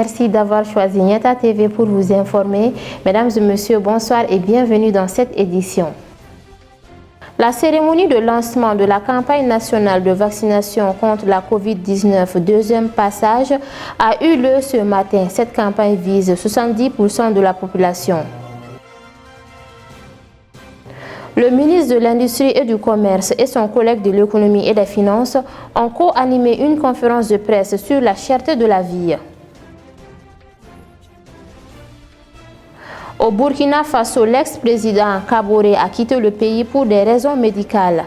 merci d'avoir choisi Niata TV pour vous informer. Mesdames et messieurs, bonsoir et bienvenue dans cette édition. La cérémonie de lancement de la campagne nationale de vaccination contre la COVID-19, deuxième passage, a eu lieu ce matin. Cette campagne vise 70% de la population. Le ministre de l'Industrie et du Commerce et son collègue de l'Économie et des Finances ont co-animé une conférence de presse sur la cherté de la vie. Au Burkina Faso, l'ex-président Kaboré a quitté le pays pour des raisons médicales.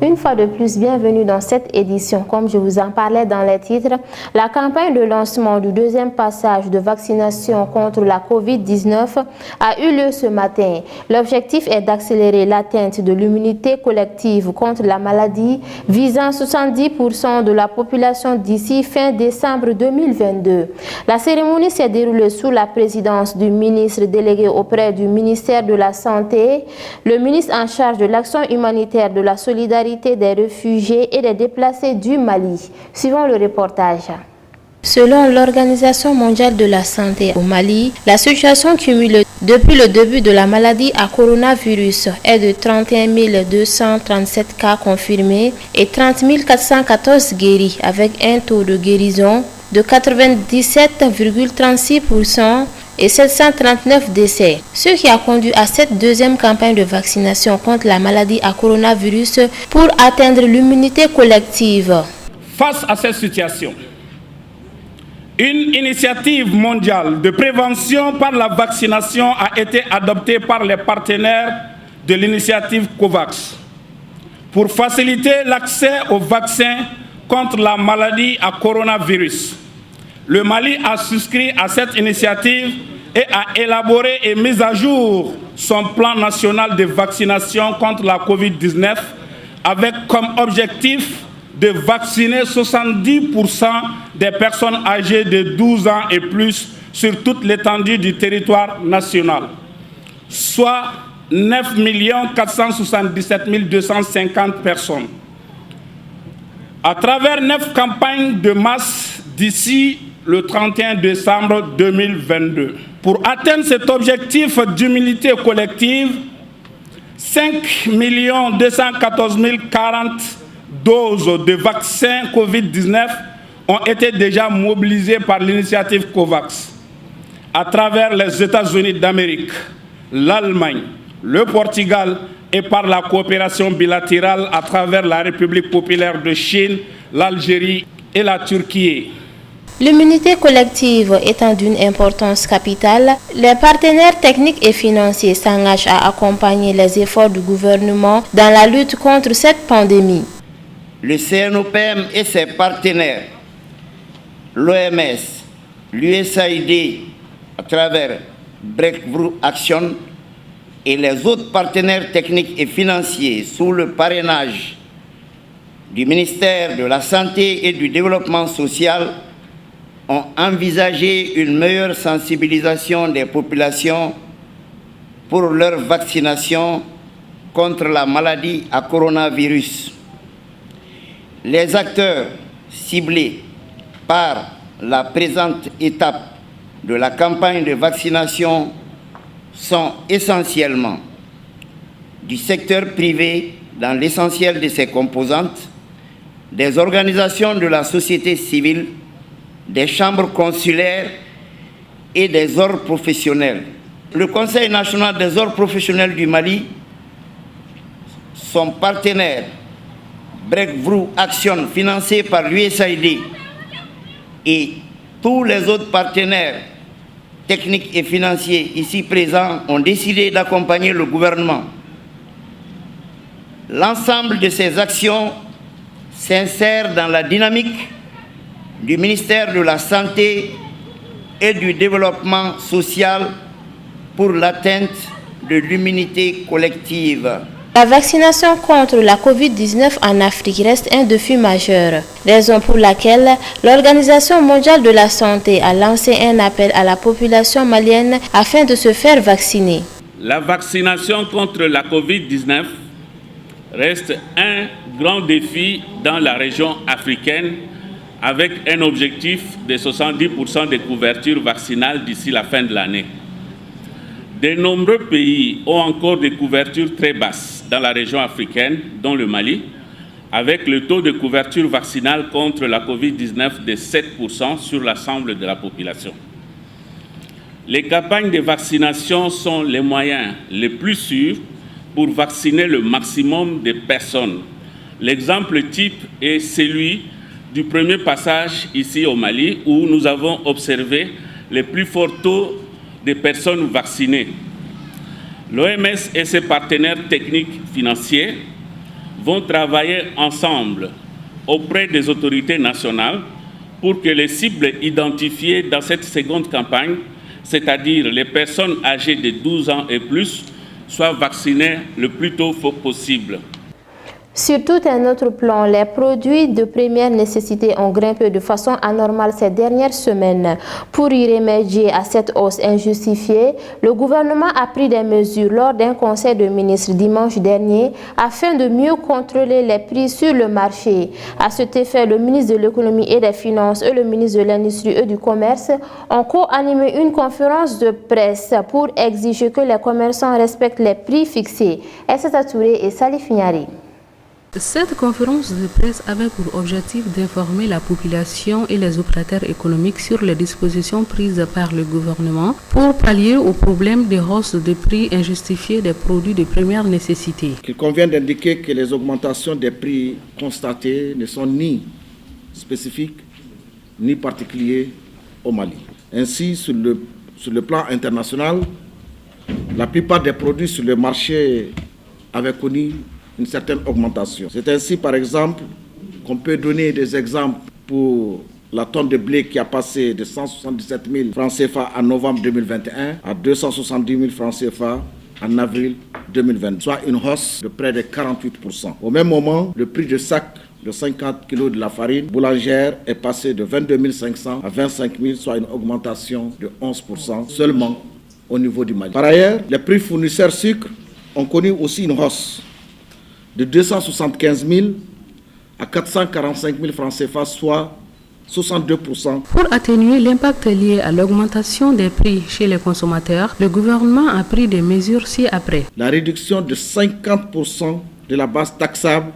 Une fois de plus, bienvenue dans cette édition. Comme je vous en parlais dans les titres, la campagne de lancement du deuxième passage de vaccination contre la COVID-19 a eu lieu ce matin. L'objectif est d'accélérer l'atteinte de l'immunité collective contre la maladie, visant 70% de la population d'ici fin décembre 2022. La cérémonie s'est déroulée sous la présidence du ministre délégué auprès du ministère de la Santé, le ministre en charge de l'action humanitaire, de la solidarité des réfugiés et des déplacés du Mali. Suivons le reportage. Selon l'Organisation mondiale de la santé au Mali, la situation cumulée depuis le début de la maladie à coronavirus est de 31 237 cas confirmés et 30 414 guéris, avec un taux de guérison de 97,36% et 739 décès, ce qui a conduit à cette deuxième campagne de vaccination contre la maladie à coronavirus pour atteindre l'immunité collective. Face à cette situation, une initiative mondiale de prévention par la vaccination a été adoptée par les partenaires de l'initiative COVAX pour faciliter l'accès aux vaccins contre la maladie à coronavirus. Le Mali a souscrit à cette initiative et a élaboré et mis à jour son plan national de vaccination contre la COVID-19 avec comme objectif de vacciner 70% des personnes âgées de 12 ans et plus sur toute l'étendue du territoire national, soit 9 477 250 personnes. À travers 9 campagnes de masse d'ici le 31 décembre 2022. Pour atteindre cet objectif d'immunité collective, 5 214 040 doses de vaccins COVID-19 ont été déjà mobilisées par l'initiative COVAX à travers les États-Unis d'Amérique, l'Allemagne, le Portugal et par la coopération bilatérale à travers la République populaire de Chine, l'Algérie et la Turquie. L'immunité collective étant d'une importance capitale, les partenaires techniques et financiers s'engagent à accompagner les efforts du gouvernement dans la lutte contre cette pandémie. Le CNOPM et ses partenaires, l'OMS, l'USAID à travers Breakthrough Action et les autres partenaires techniques et financiers sous le parrainage du ministère de la Santé et du Développement social ont envisagé une meilleure sensibilisation des populations pour leur vaccination contre la maladie à coronavirus. Les acteurs ciblés par la présente étape de la campagne de vaccination sont essentiellement du secteur privé dans l'essentiel de ses composantes, des organisations de la société civile, des chambres consulaires et des ordres professionnels. Le Conseil national des ordres professionnels du Mali, son partenaire Breakthrough Action financé par l'USAID et tous les autres partenaires techniques et financiers ici présents ont décidé d'accompagner le gouvernement. L'ensemble de ces actions s'insère dans la dynamique du ministère de la Santé et du Développement social pour l'atteinte de l'immunité collective. La vaccination contre la COVID-19 en Afrique reste un défi majeur, raison pour laquelle l'Organisation mondiale de la santé a lancé un appel à la population malienne afin de se faire vacciner. La vaccination contre la COVID-19 reste un grand défi dans la région africaine avec un objectif de 70% de couverture vaccinale d'ici la fin de l'année. De nombreux pays ont encore des couvertures très basses dans la région africaine, dont le Mali, avec le taux de couverture vaccinale contre la COVID-19 de 7% sur l'ensemble de la population. Les campagnes de vaccination sont les moyens les plus sûrs pour vacciner le maximum de personnes. L'exemple type est celui du premier passage ici au Mali, où nous avons observé les plus forts taux de personnes vaccinées. L'OMS et ses partenaires techniques financiers vont travailler ensemble auprès des autorités nationales pour que les cibles identifiées dans cette seconde campagne, c'est-à-dire les personnes âgées de 12 ans et plus, soient vaccinées le plus tôt possible. Sur tout un autre plan, les produits de première nécessité ont grimpé de façon anormale ces dernières semaines. Pour y remédier à cette hausse injustifiée, le gouvernement a pris des mesures lors d'un conseil de ministres dimanche dernier afin de mieux contrôler les prix sur le marché. À cet effet, le ministre de l'Économie et des Finances et le ministre de l'Industrie et du Commerce ont co-animé une conférence de presse pour exiger que les commerçants respectent les prix fixés. Aissata Touré et Salif Niari. Cette conférence de presse avait pour objectif d'informer la population et les opérateurs économiques sur les dispositions prises par le gouvernement pour pallier au problème de hausse de prix injustifiées des produits de première nécessité. Il convient d'indiquer que les augmentations des prix constatées ne sont ni spécifiques ni particulières au Mali. Ainsi, sur le plan international, la plupart des produits sur le marché avaient connu une certaine augmentation. C'est ainsi, par exemple, qu'on peut donner des exemples pour la tonne de blé qui a passé de 177 000 francs CFA en novembre 2021 à 270 000 francs CFA en avril 2020, soit une hausse de près de 48%. Au même moment, le prix de sac de 50 kg de la farine boulangère est passé de 22 500 à 25 000, soit une augmentation de 11% seulement au niveau du Mali. Par ailleurs, les prix fournisseurs sucre ont connu aussi une hausse de 275 000 à 445 000 francs CFA, soit 62%. Pour atténuer l'impact lié à l'augmentation des prix chez les consommateurs, le gouvernement a pris des mesures ci-après. La réduction de 50% de la base taxable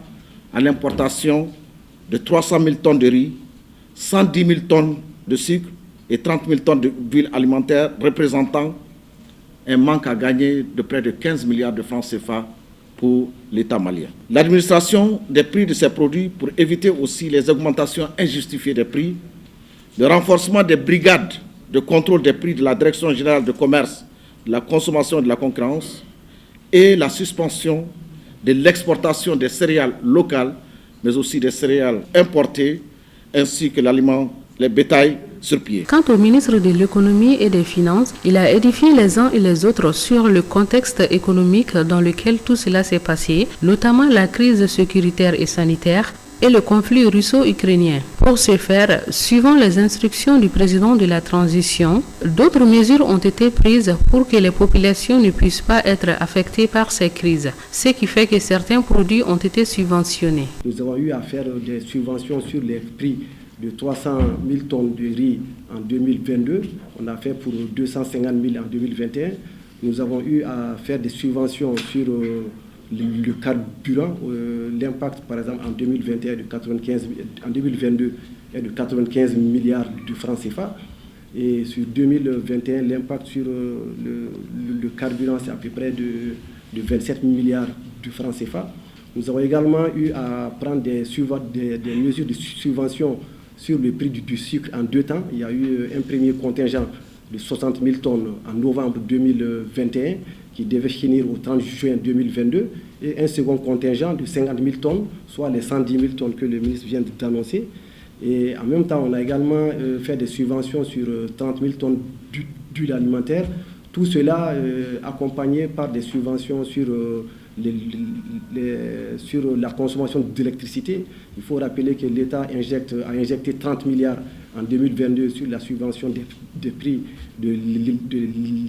à l'importation de 300 000 tonnes de riz, 110 000 tonnes de sucre et 30 000 tonnes d'huile alimentaire, représentant un manque à gagner de près de 15 milliards de francs CFA pour l'État malien. L'administration des prix de ces produits pour éviter aussi les augmentations injustifiées des prix, le renforcement des brigades de contrôle des prix de la Direction générale de commerce, de la consommation et de la concurrence et la suspension de l'exportation des céréales locales, mais aussi des céréales importées, ainsi que l'aliment, les bétails sur pied. Quant au ministre de l'Économie et des Finances, il a édifié les uns et les autres sur le contexte économique dans lequel tout cela s'est passé, notamment la crise sécuritaire et sanitaire et le conflit russo-ukrainien. Pour ce faire, suivant les instructions du président de la transition, d'autres mesures ont été prises pour que les populations ne puissent pas être affectées par ces crises, ce qui fait que certains produits ont été subventionnés. Nous avons eu à faire des subventions sur les prix de 300 000 tonnes de riz en 2022. On a fait pour 250 000 en 2021. Nous avons eu à faire des subventions sur le carburant. L'impact, par exemple, en 2021 en 2022 est de 95 milliards de francs CFA. Et sur 2021, l'impact sur le carburant, c'est à peu près de 27 milliards de francs CFA. Nous avons également eu à prendre des mesures de subvention sur le prix du sucre en 2 temps. Il y a eu un premier contingent de 60 000 tonnes en novembre 2021 qui devait finir au 30 juin 2022 et un second contingent de 50 000 tonnes, soit les 110 000 tonnes que le ministre vient d'annoncer. Et en même temps, on a également fait des subventions sur 30 000 tonnes d'huile alimentaire. Tout cela accompagné par des subventions sur la consommation d'électricité. Il faut rappeler que l'État a injecté 30 milliards en 2022 sur la subvention des prix de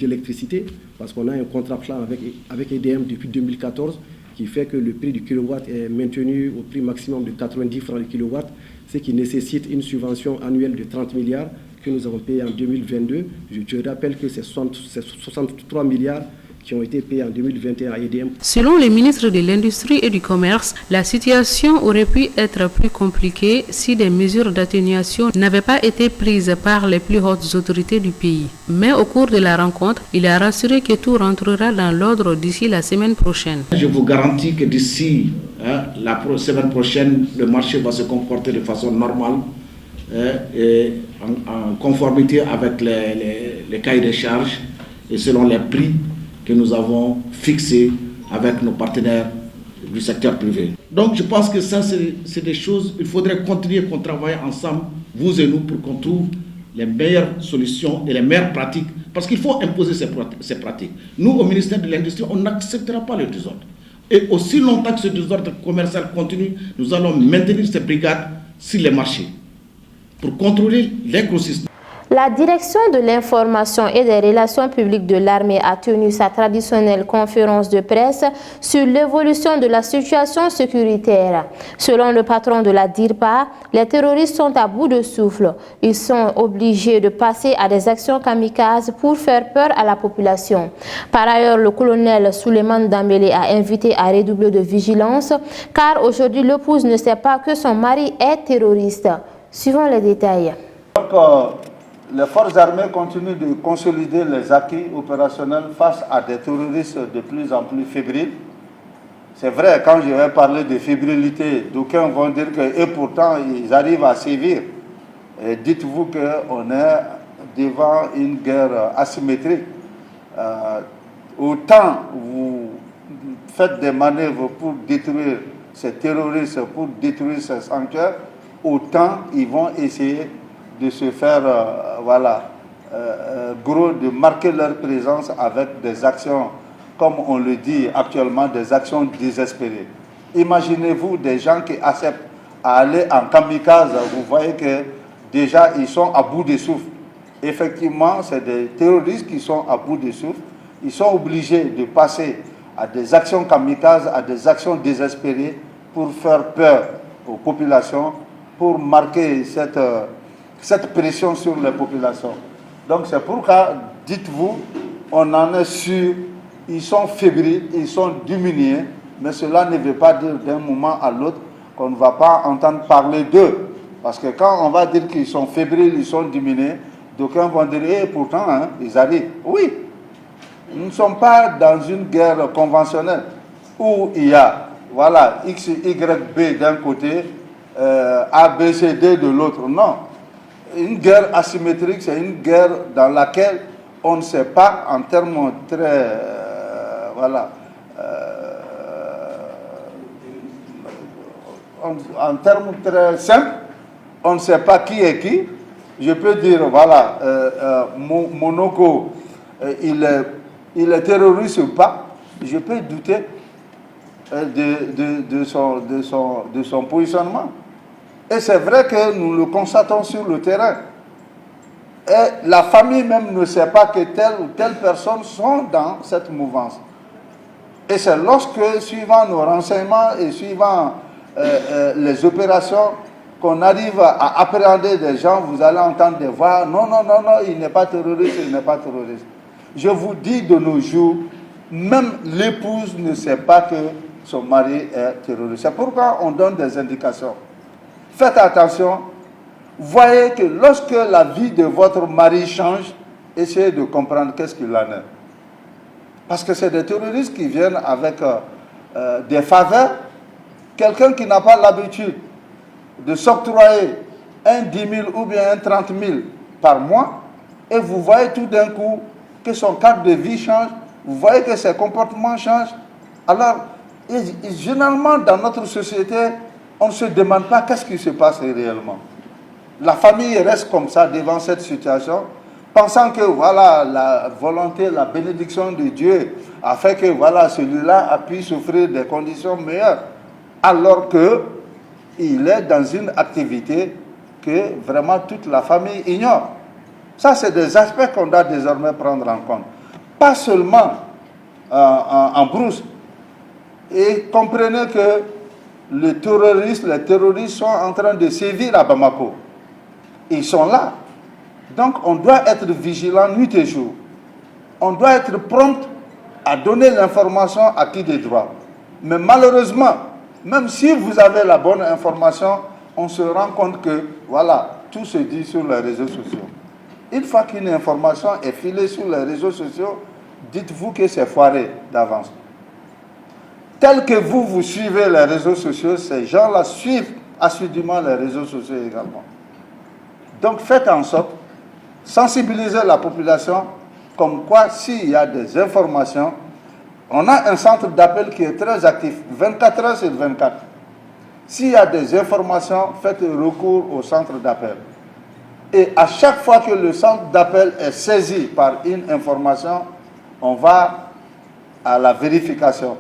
l'électricité, parce qu'on a un contrat plan avec EDM depuis 2014 qui fait que le prix du kilowatt est maintenu au prix maximum de 90 francs le kilowatt, ce qui nécessite une subvention annuelle de 30 milliards que nous avons payé en 2022. Je rappelle que c'est 63 milliards qui ont été payés en 2021 à EDM. Selon le ministre de l'Industrie et du Commerce, la situation aurait pu être plus compliquée si des mesures d'atténuation n'avaient pas été prises par les plus hautes autorités du pays. Mais au cours de la rencontre, il a rassuré que tout rentrera dans l'ordre d'ici la semaine prochaine. Je vous garantis que d'ici la semaine prochaine, le marché va se comporter de façon normale et en conformité avec les cahiers de charges et selon les prix que nous avons fixés avec nos partenaires du secteur privé. Donc je pense que ça, c'est des choses, il faudrait continuer qu'on travaille ensemble, vous et nous, pour qu'on trouve les meilleures solutions et les meilleures pratiques, parce qu'il faut imposer ces pratiques. Nous, au ministère de l'Industrie, on n'acceptera pas le désordre. Et aussi longtemps que ce désordre commercial continue, nous allons maintenir ces brigades sur les marchés pour contrôler l'écosystème. La direction de l'information et des relations publiques de l'armée a tenu sa traditionnelle conférence de presse sur l'évolution de la situation sécuritaire. Selon le patron de la DIRPA, les terroristes sont à bout de souffle. Ils sont obligés de passer à des actions kamikazes pour faire peur à la population. Par ailleurs, le colonel Souleymane Dambélé a invité à redoubler de vigilance car aujourd'hui l'épouse ne sait pas que son mari est terroriste. Suivons les détails. Les forces armées continuent de consolider les acquis opérationnels face à des terroristes de plus en plus fébriles. C'est vrai, quand je vais parler de fébrilité, d'aucuns vont dire que, et pourtant, ils arrivent à sévir. Dites-vous qu'on est devant une guerre asymétrique. Autant vous faites des manœuvres pour détruire ces terroristes, pour détruire ces sanctuaires, autant ils vont essayer de se faire, gros, de marquer leur présence avec des actions, comme on le dit actuellement, des actions désespérées. Imaginez-vous des gens qui acceptent à aller en kamikaze, vous voyez que déjà ils sont à bout de souffle. Effectivement, c'est des terroristes qui sont à bout de souffle. Ils sont obligés de passer à des actions kamikazes, à des actions désespérées pour faire peur aux populations, pour marquer cette pression sur les populations. Donc c'est pourquoi, dites-vous, on en est sûr, ils sont fébriles, ils sont diminués, mais cela ne veut pas dire d'un moment à l'autre qu'on ne va pas entendre parler d'eux. Parce que quand on va dire qu'ils sont fébriles, ils sont diminués, d'aucuns vont dire, pourtant, ils arrivent. Oui, nous ne sommes pas dans une guerre conventionnelle où il y a, X, Y, B d'un côté, A, B, C, D de l'autre. Non. Une guerre asymétrique, c'est une guerre dans laquelle on ne sait pas, en termes très, en termes très simples, on ne sait pas qui est qui. Je peux dire, Monoko, il est terroriste ou pas. Je peux douter de son positionnement. Et c'est vrai que nous le constatons sur le terrain. Et la famille même ne sait pas que telle ou telle personne sont dans cette mouvance. Et c'est lorsque, suivant nos renseignements et suivant les opérations, qu'on arrive à appréhender des gens, vous allez entendre des voix, non, il n'est pas terroriste, il n'est pas terroriste. Je vous dis, de nos jours, même l'épouse ne sait pas que son mari est terroriste. C'est pourquoi on donne des indications. Faites attention, voyez que lorsque la vie de votre mari change, essayez de comprendre qu'est-ce qu'il en est. Parce que c'est des terroristes qui viennent avec des faveurs. Quelqu'un qui n'a pas l'habitude de s'octroyer un 10 000 ou bien un 30 000 par mois, et vous voyez tout d'un coup que son cadre de vie change, vous voyez que ses comportements changent. Alors, généralement dans notre société, on ne se demande pas qu'est-ce qui se passe réellement. La famille reste comme ça devant cette situation, pensant que la volonté, la bénédiction de Dieu a fait que celui-là a pu s'offrir des conditions meilleures, alors qu'il est dans une activité que vraiment toute la famille ignore. Ça, c'est des aspects qu'on doit désormais prendre en compte. Pas seulement en brousse. Et comprenez que les terroristes sont en train de sévir à Bamako. Ils sont là. Donc on doit être vigilant nuit et jour. On doit être prompt à donner l'information à qui de droit. Mais malheureusement, même si vous avez la bonne information, on se rend compte que, voilà, tout se dit sur les réseaux sociaux. Une fois qu'une information est filée sur les réseaux sociaux, dites-vous que c'est foiré d'avance. Tel que vous suivez les réseaux sociaux, ces gens-là suivent assidûment les réseaux sociaux également. Donc faites en sorte, sensibiliser la population, comme quoi s'il y a des informations, on a un centre d'appel qui est très actif, 24 heures sur 24. S'il y a des informations, faites recours au centre d'appel. Et à chaque fois que le centre d'appel est saisi par une information, on va à la vérification.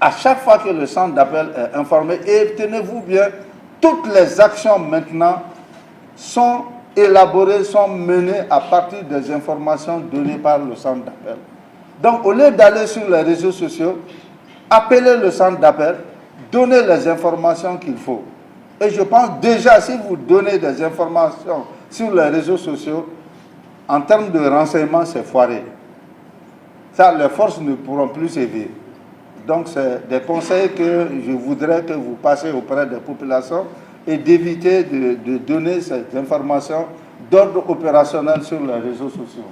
À chaque fois que le centre d'appel est informé, et tenez-vous bien, toutes les actions maintenant sont élaborées, sont menées à partir des informations données par le centre d'appel. Donc au lieu d'aller sur les réseaux sociaux, appelez le centre d'appel, donnez les informations qu'il faut. Et je pense déjà, si vous donnez des informations sur les réseaux sociaux, en termes de renseignement, c'est foiré. Ça, les forces ne pourront plus sévir. Donc, c'est des conseils que je voudrais que vous passiez auprès des populations et d'éviter de donner ces informations d'ordre opérationnel sur les réseaux sociaux.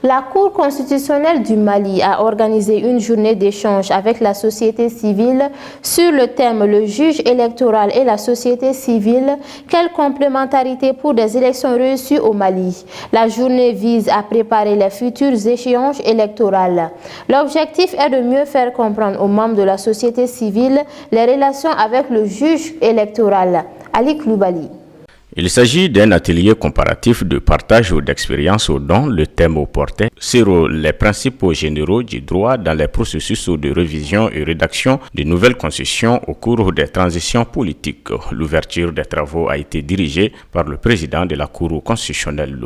La Cour constitutionnelle du Mali a organisé une journée d'échange avec la société civile sur le thème « Le juge électoral et la société civile, quelle complémentarité pour des élections réussies au Mali ?» La journée vise à préparer les futures échéances électorales. L'objectif est de mieux faire comprendre aux membres de la société civile les relations avec le juge électoral. Ali Kloubali. Il s'agit d'un atelier comparatif de partage d'expériences dont le thème portait sur les principes généraux du droit dans les processus de révision et rédaction de nouvelles constitutions au cours des transitions politiques. L'ouverture des travaux a été dirigée par le président de la Cour constitutionnelle,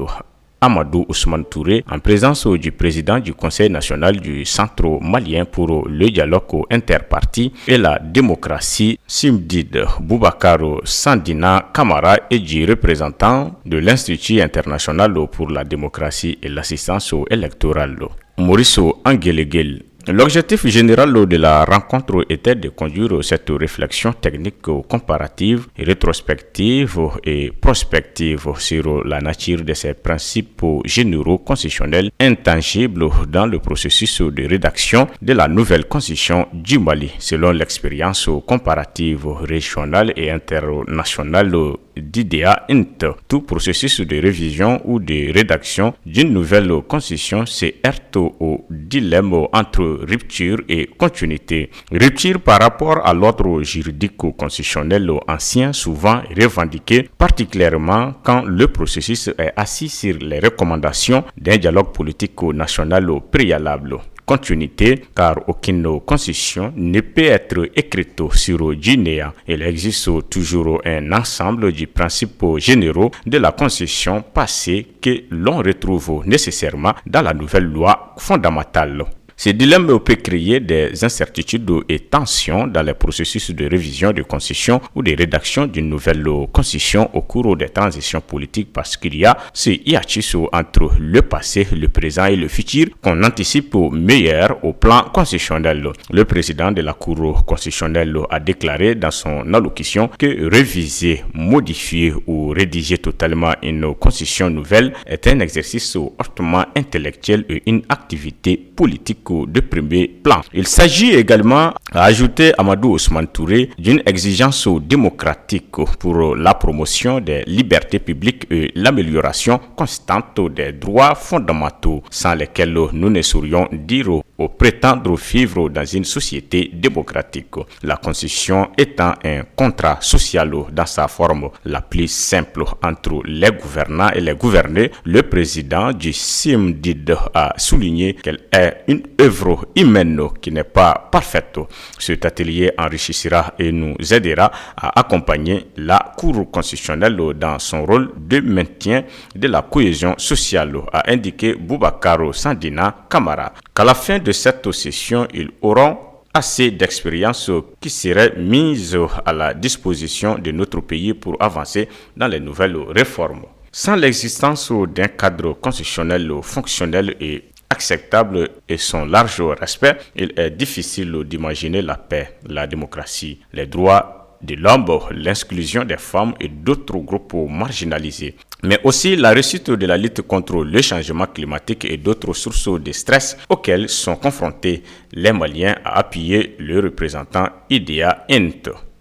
Amadou Ousmane Touré, en présence du président du Conseil national du Centre malien pour le dialogue interparti et la démocratie, Simdid Boubacar Sandina Kamara, et du représentant de l'Institut international pour la démocratie et l'assistance électorale, Maurice Angelegel. L'objectif général de la rencontre était de conduire cette réflexion technique comparative, rétrospective et prospective sur la nature de ces principes généraux constitutionnels intangibles dans le processus de rédaction de la nouvelle constitution du Mali, selon l'expérience comparative régionale et internationale d'IDEA INT. Tout processus de révision ou de rédaction d'une nouvelle constitution se heurte au dilemme entre rupture et continuité. Rupture par rapport à l'ordre juridique constitutionnel ancien, souvent revendiqué, particulièrement quand le processus est assis sur les recommandations d'un dialogue politique national préalable. Continuité, car aucune constitution ne peut être écrite sur du néant. Il existe toujours un ensemble de principes généraux de la constitution passée que l'on retrouve nécessairement dans la nouvelle loi fondamentale. Ce dilemme peut créer des incertitudes et tensions dans les processus de révision de constitution ou de rédaction d'une nouvelle constitution au cours des transitions politiques, parce qu'il y a ce hiatus entre le passé, le présent et le futur qu'on anticipe au meilleur au plan constitutionnel. Le président de la Cour constitutionnelle a déclaré dans son allocution que réviser, modifier ou rédiger totalement une constitution nouvelle est un exercice hautement intellectuel et une activité politique de premier plan. Il s'agit également, a ajouté Amadou Ousmane Touré, d'une exigence démocratique pour la promotion des libertés publiques et l'amélioration constante des droits fondamentaux, sans lesquels nous ne saurions dire ou prétendre vivre dans une société démocratique. La Constitution étant un contrat social dans sa forme la plus simple entre les gouvernants et les gouvernés, le président du CIMDID a souligné qu'elle est une œuvre humaine qui n'est pas parfaite. Cet atelier enrichira et nous aidera à accompagner la Cour constitutionnelle dans son rôle de maintien de la cohésion sociale, a indiqué Boubacar Sandina Kamara. Qu'à la fin de cette session, ils auront assez d'expérience qui seraient mises à la disposition de notre pays pour avancer dans les nouvelles réformes. Sans l'existence d'un cadre constitutionnel fonctionnel et acceptable et son large respect, il est difficile d'imaginer la paix, la démocratie, les droits de l'homme, l'inclusion des femmes et d'autres groupes marginalisés, mais aussi la réussite de la lutte contre le changement climatique et d'autres sources de stress auxquelles sont confrontés les Maliens, a appuyé le représentant Idéa Int.